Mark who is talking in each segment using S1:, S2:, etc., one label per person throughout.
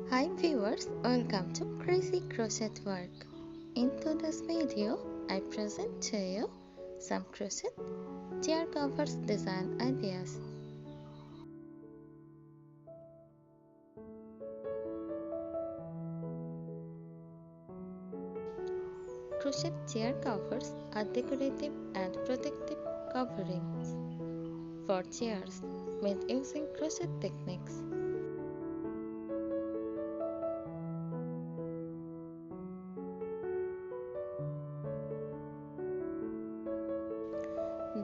S1: Hi viewers, welcome to Crazy Crochet Work. In today's video, I present to you some crochet chair covers design ideas. Crochet chair covers are decorative and protective coverings for chairs made using crochet techniques.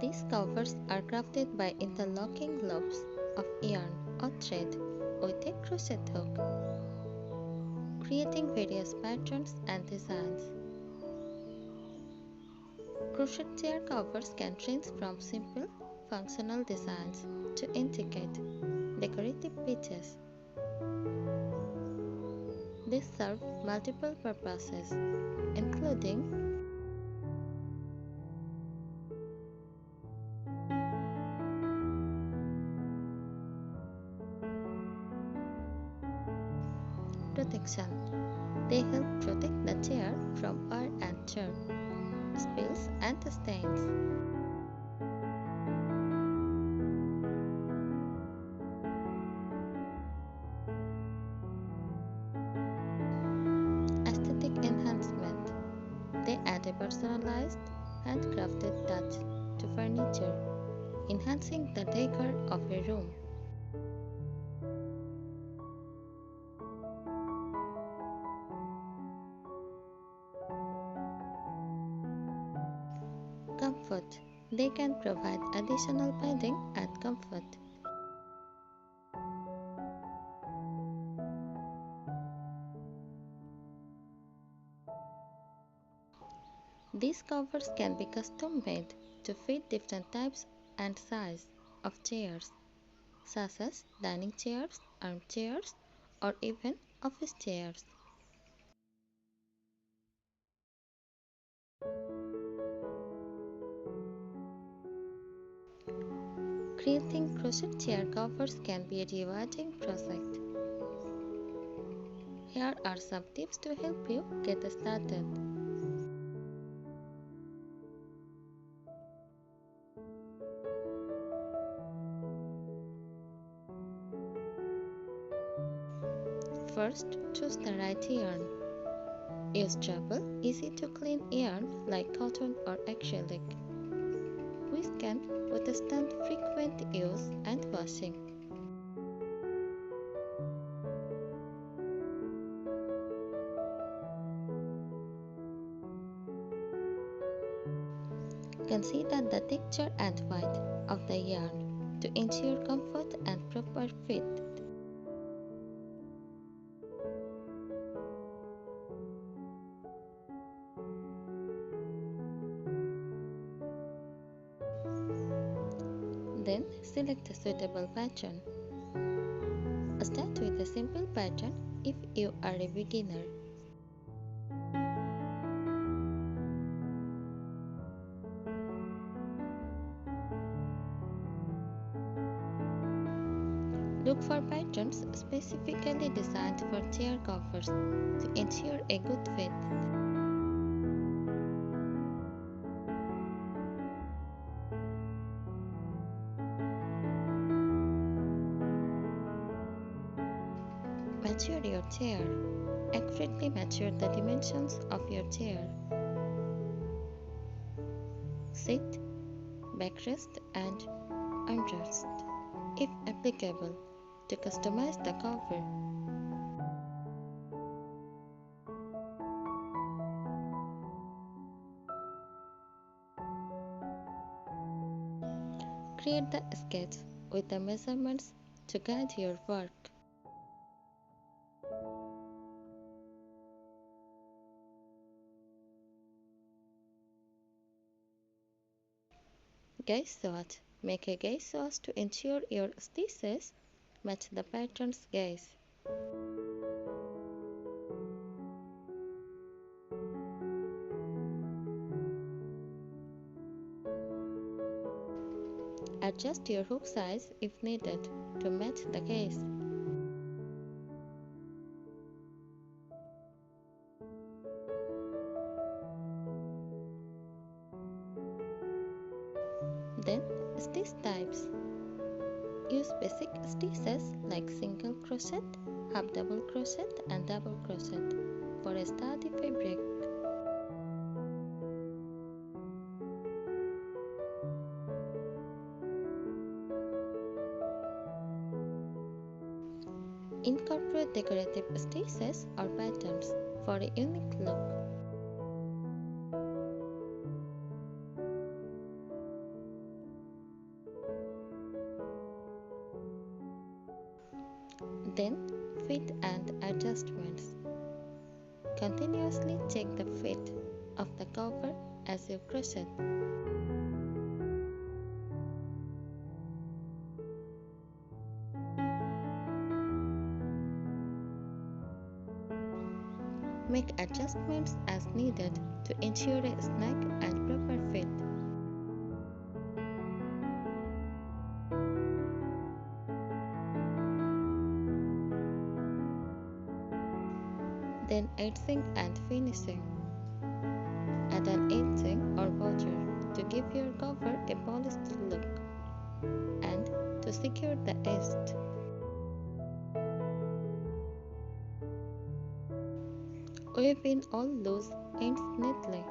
S1: These covers are crafted by interlocking loops of yarn or thread with a crochet hook, creating various patterns and designs. Crochet chair covers can range from simple, functional designs to intricate, decorative pieces. These serve multiple purposes, including protection. They help protect the chair from wear and tear, spills, and stains. Aesthetic enhancement. They add a personalized, handcrafted touch to furniture, enhancing the decor of a room. Comfort. They can provide additional padding and comfort. These covers can be custom made to fit different types and size of chairs, such as dining chairs, armchairs, or even office chairs. Creating crochet chair covers can be a rewarding project. Here are some tips to help you get started. First, choose the right yarn. Use durable, easy to clean yarn like cotton or acrylic, which can withstand frequent use and washing. Consider the texture and weight of the yarn to ensure comfort and proper fit. Then select a suitable pattern. Start with a simple pattern if you are a beginner. Look for patterns specifically designed for chair covers to ensure a good fit. Measure your chair. Accurately measure the dimensions of your chair. Seat, backrest, and armrest, if applicable, to customize the cover. Create the sketch with the measurements to guide your work. Gaze swatch. Make a gaze swatch to ensure your stitches match the pattern's gaze. Adjust your hook size if needed to match the gaze. stitch types. Use basic stitches like single crochet, half double crochet and double crochet for a sturdy fabric. Incorporate decorative stitches or patterns for a unique look. Then, fit and adjustments. Continuously check the fit of the cover as you crochet. Make adjustments as needed to ensure a snug and proper fit. Then edging and finishing. Add an edging or border to give your cover a polished look and to secure the edge. Weave in all loose ends neatly.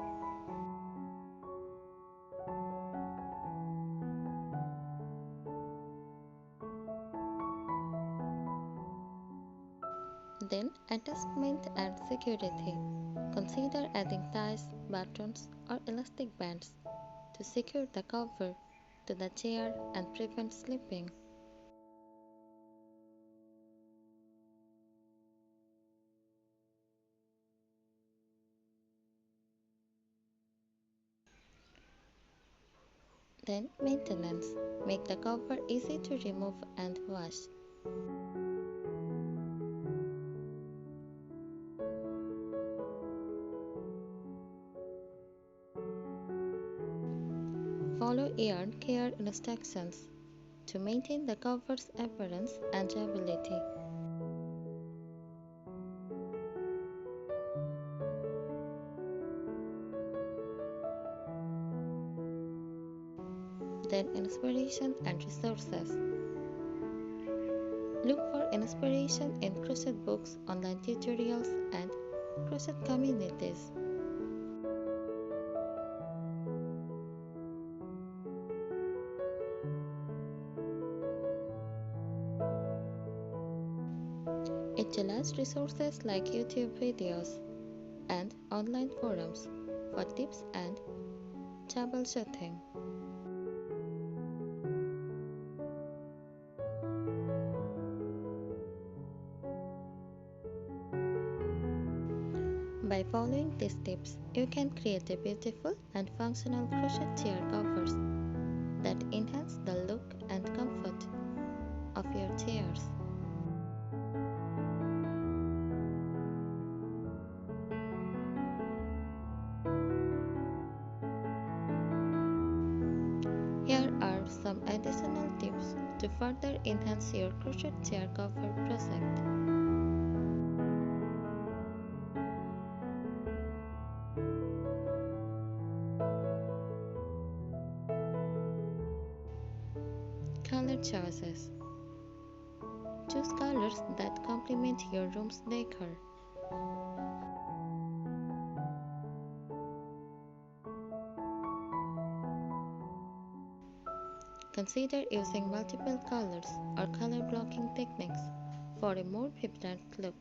S1: Then attachment and security. Consider adding ties, buttons or elastic bands to secure the cover to the chair and prevent slipping. Then maintenance. Make the cover easy to remove and wash. Follow yarn care instructions to maintain the cover's appearance and durability. Then inspiration and resources. Look for inspiration in crochet books, online tutorials, and crochet communities. Utilize resources like YouTube videos and online forums for tips and troubleshooting. By following these tips, you can create a beautiful and functional crochet chair covers that enhance the look and comfort of your chairs. Here are some additional tips to further enhance your crochet chair cover project. Color choices. Choose colors that complement your room's decor. Consider using multiple colors or color blocking techniques for a more vibrant look.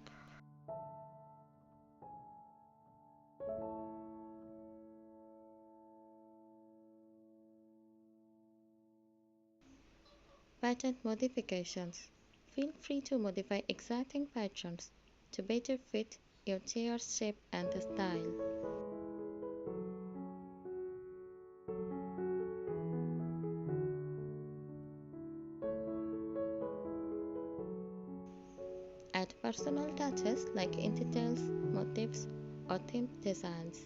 S1: Pattern modifications. Feel free to modify existing patterns to better fit your chair's shape and style. Add personal touches like in details, motifs, or themed designs.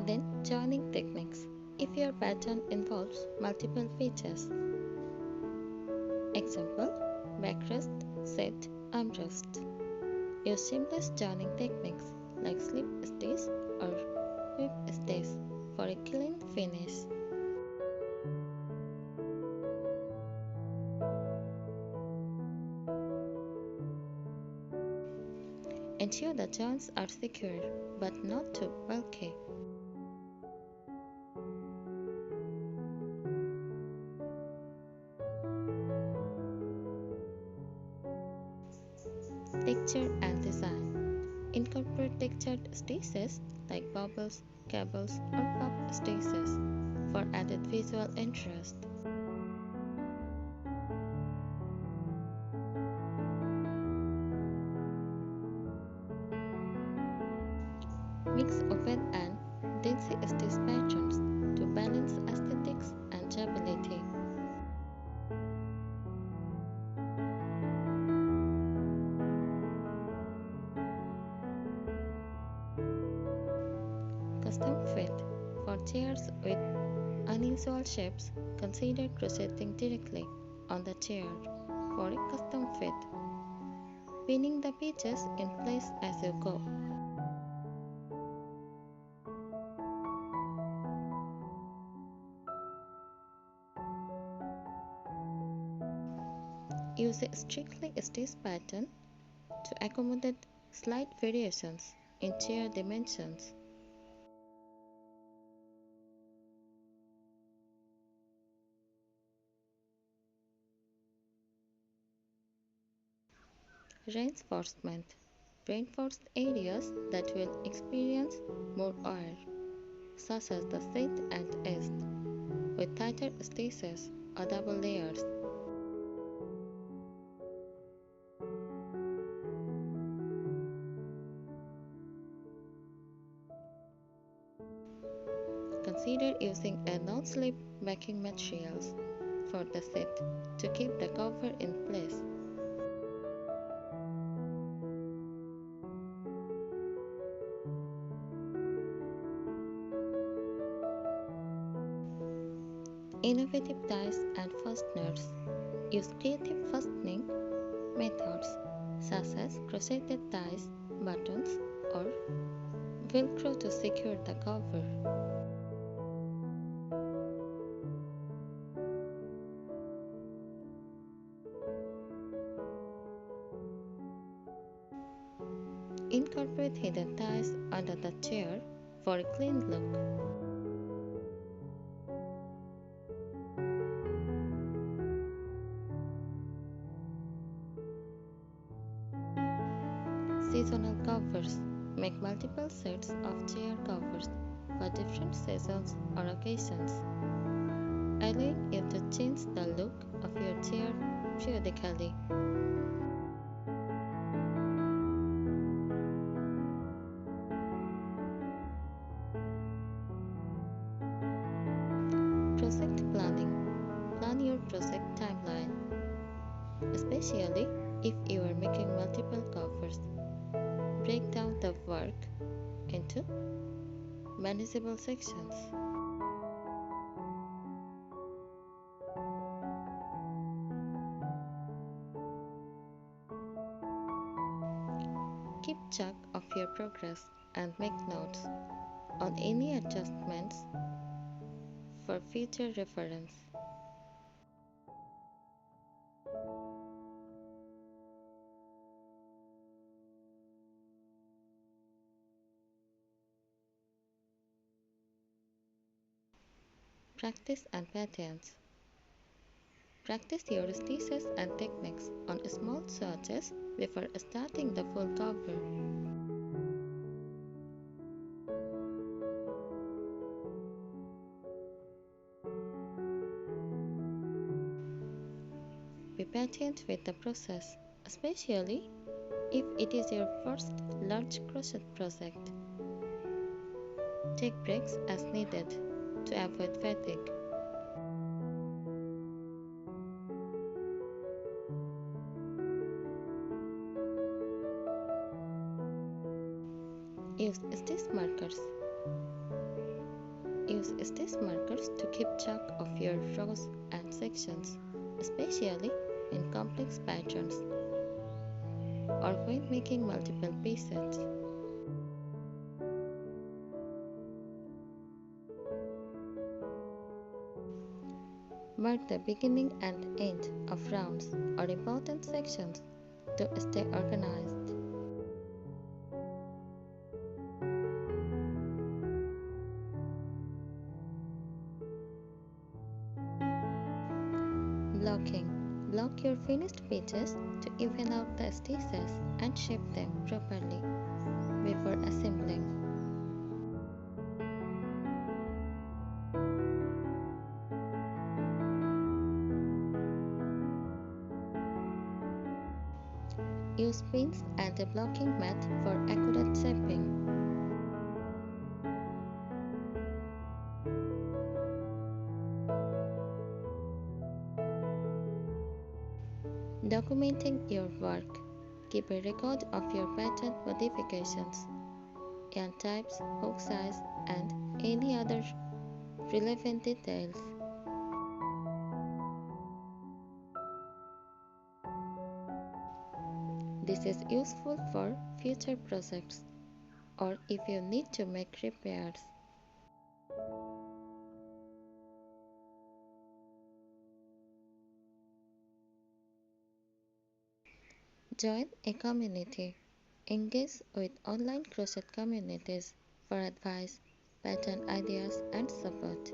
S1: Then joining techniques. If your pattern involves multiple features, example, backrest, set, armrest. Use seamless joining techniques like slip stitch or whip stitch for a clean finish. Ensure the joints are secure but not too bulky. Texture and design. Incorporate textured stitches like bubbles, cables, or puff stitches for added visual interest. Mix open and daisy stitch patterns to balance aesthetics and durability. Custom fit. For chairs with unusual shapes, consider crocheting directly on the chair for a custom fit, pinning the pieces in place as you go. Use a strictly stitched pattern to accommodate slight variations in chair dimensions. Reinforcement. Reinforce areas that will experience more wear, such as the seat and edge, with tighter stitches or double layers. Consider using a non-slip backing materials for the seat to keep the cover in place. Innovative ties and fasteners. Use creative fastening methods such as crocheted ties, buttons, or Velcro to secure the cover. Incorporate hidden ties under the chair for a clean look. Seasonal covers. Make multiple sets of chair covers for different seasons or occasions, allowing you to change the look of your chair periodically. Project planning. Plan your project timeline, especially if you are making multiple covers. Break down the work into manageable sections. Keep track of your progress and make notes on any adjustments for future reference. Practice and patterns. Practice your stitches and techniques on small swatches before starting the full cover. Be patient with the process, especially if it is your first large crochet project. Take breaks as needed to avoid fatigue. Use stitch markers. Use stitch markers to keep track of your rows and sections, especially in complex patterns. or when making multiple pieces. Mark the beginning and end of rounds or important sections to stay organized. Blocking. Block your finished pages to even out the stitches and shape them properly before assembling. Use pins and a blocking mat for accurate shaping. Documenting your work. Keep a record of your pattern modifications, yarn types, hook size, and any other relevant details. This is useful for future projects or if you need to make repairs. Join a community. Engage with online crochet communities for advice, pattern ideas, and support.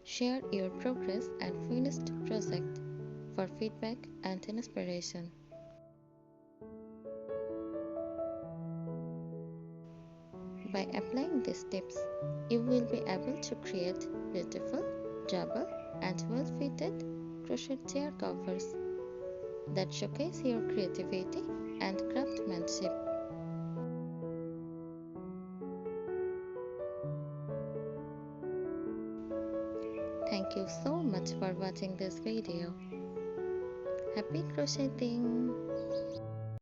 S1: Share your progress and finished project for feedback and inspiration. By applying these tips, you will be able to create beautiful, durable, and well-fitted crochet chair covers that showcase your creativity and craftsmanship. Thank you so much for watching this video. Happy crocheting!